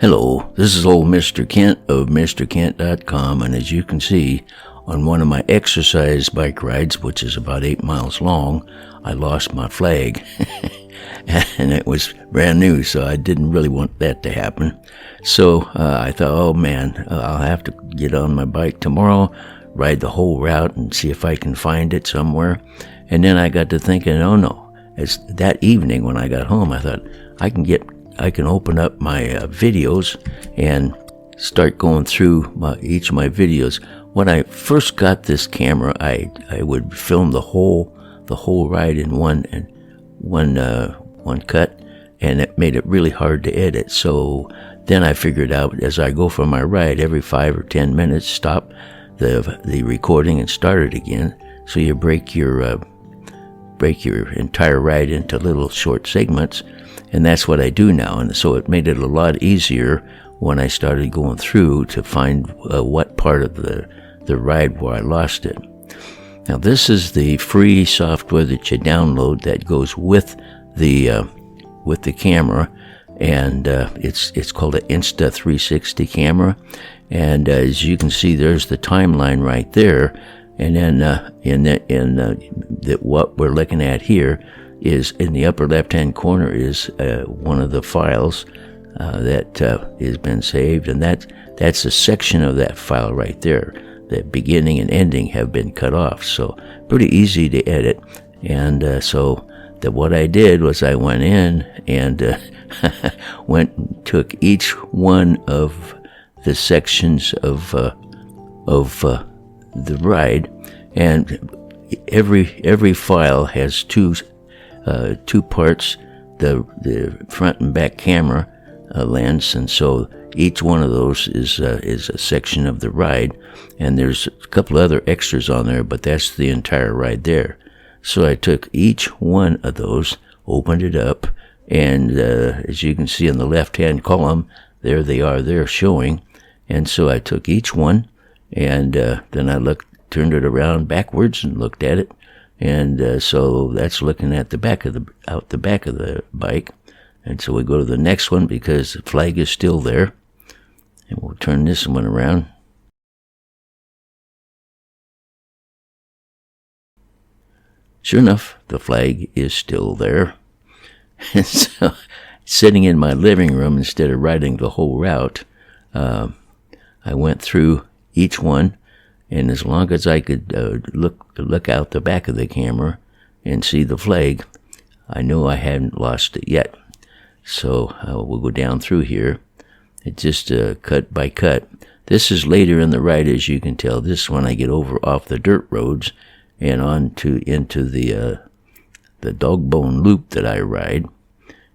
Hello, this is old Mr. Kent of MrKent.com, and as you can see, on one of my exercise bike rides, which is about 8 miles long, I lost my flag. And it was brand new, so I didn't really want that to happen. So I thought, oh man, I'll have to get on my bike tomorrow, ride the whole route and see if I can find it somewhere. And then I got to thinking, oh no, it's that evening when I got home, I thought, I can open up my videos and start going through each of my videos. When I first got this camera, I would film the whole ride in one cut, and it made it really hard to edit. So then I figured out, as I go for my ride, every 5 or 10 minutes, stop the recording and start it again. So you break your entire ride into little short segments. And that's what I do now, and so it made it a lot easier when I started going through to find what part of the ride where I lost it. Now this is the free software that you download that goes with the camera, and it's called an Insta360 camera. And as you can see, there's the timeline right there, and then what we're looking at here is in the upper left-hand corner is one of the files that has been saved, and that's a section of that file right there. The beginning and ending have been cut off, so pretty easy to edit. And so what I did was I went in and took each one of the sections of the ride, and every file has two parts, the front and back camera lens, and so each one of those is a section of the ride, and there's a couple other extras on there, but that's the entire ride there. So I took each one of those, opened it up, and as you can see in the left-hand column, there they are, they're showing. And so I took each one, and then I turned it around backwards and looked at it. And so that's looking at out the back of the bike. And so we go to the next one because the flag is still there. And we'll turn this one around. Sure enough, the flag is still there. And so, sitting in my living room instead of riding the whole route, I went through each one. And as long as I could look out the back of the camera and see the flag, I knew I hadn't lost it yet. So we'll go down through here. It's just cut by cut. This is later in the ride, as you can tell. This is when I get off the dirt roads and into the dog bone loop that I ride.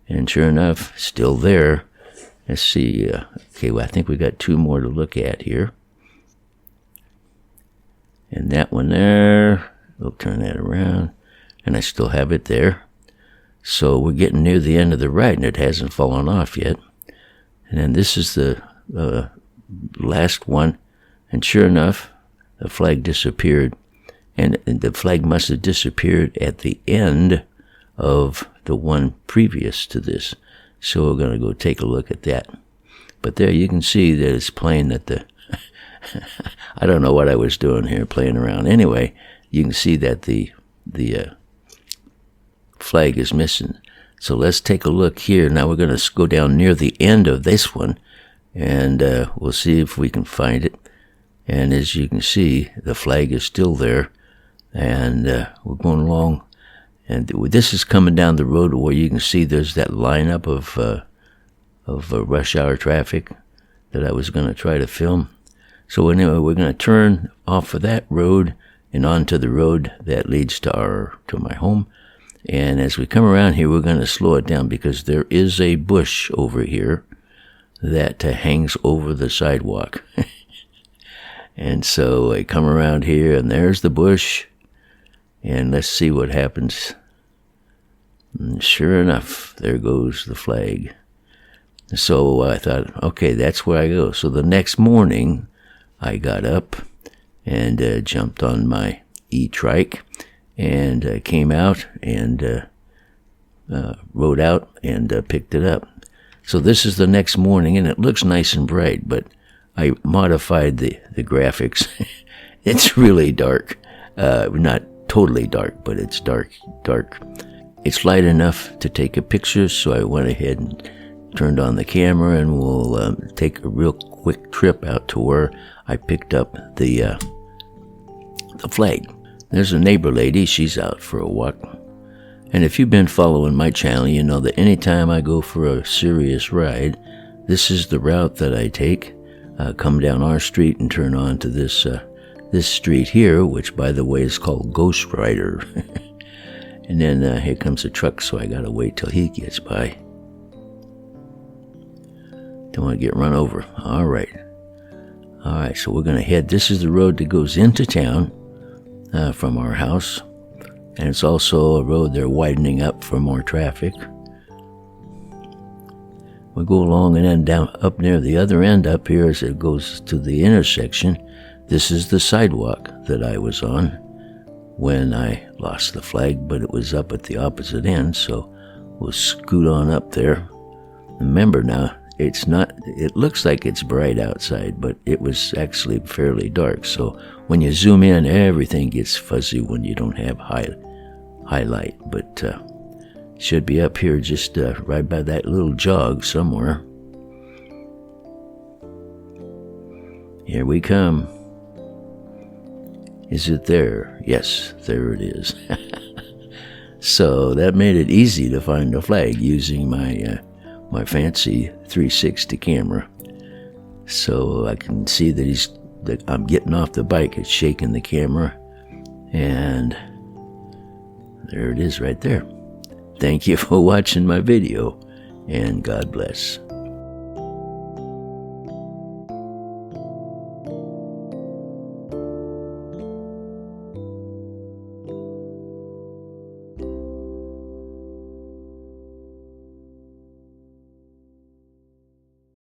And sure enough, still there. Let's see. Okay, well, I think we got 2 more to look at here. And that one there, we'll turn that around, and I still have it there. So we're getting near the end of the ride, and it hasn't fallen off yet. And then this is the last one, and sure enough, the flag disappeared. And the flag must have disappeared at the end of the one previous to this. So we're going to go take a look at that. But there you can see that it's plain that I don't know what I was doing here, playing around. Anyway, you can see that the flag is missing. So let's take a look here. Now we're going to go down near the end of this one, and we'll see if we can find it. And as you can see, the flag is still there, and we're going along. And this is coming down the road where you can see there's that lineup of rush hour traffic that I was going to try to film. So anyway, we're going to turn off of that road and onto the road that leads to my home. And as we come around here, we're going to slow it down because there is a bush over here that hangs over the sidewalk. And so I come around here, and there's the bush. And let's see what happens. And sure enough, there goes the flag. So I thought, okay, that's where I go. So the next morning, I got up and jumped on my e-trike and came out and rode out and picked it up. So this is the next morning, and it looks nice and bright, but I modified the graphics. It's really dark. Not totally dark, but it's dark. It's light enough to take a picture, so I went ahead and turned on the camera, and we'll take a real quick trip out to where I picked up the flag. There's a neighbor lady. She's out for a walk. And if you've been following my channel, you know that anytime I go for a serious ride, this is the route that I take. Come down our street and turn on to this street here, which, by the way, is called Ghost Rider. And then here comes a truck, so I gotta wait till he gets by. Don't want to get run over. All right, so we're gonna head. This is the road that goes into town from our house. And it's also a road they're widening up for more traffic. We go along, and then down up near the other end up here as it goes to the intersection. This is the sidewalk that I was on when I lost the flag, but it was up at the opposite end, so we'll scoot on up there. Remember now, it looks like it's bright outside, but it was actually fairly dark, so when you zoom in, everything gets fuzzy when you don't have highlight, but should be up here just right by that little jog somewhere. Here we come. Is it there? Yes, there it is. So that made it easy to find the flag using my fancy 360 camera. So I can see that I'm getting off the bike. It's shaking the camera, and there it is right there. Thank you for watching my video, and God bless.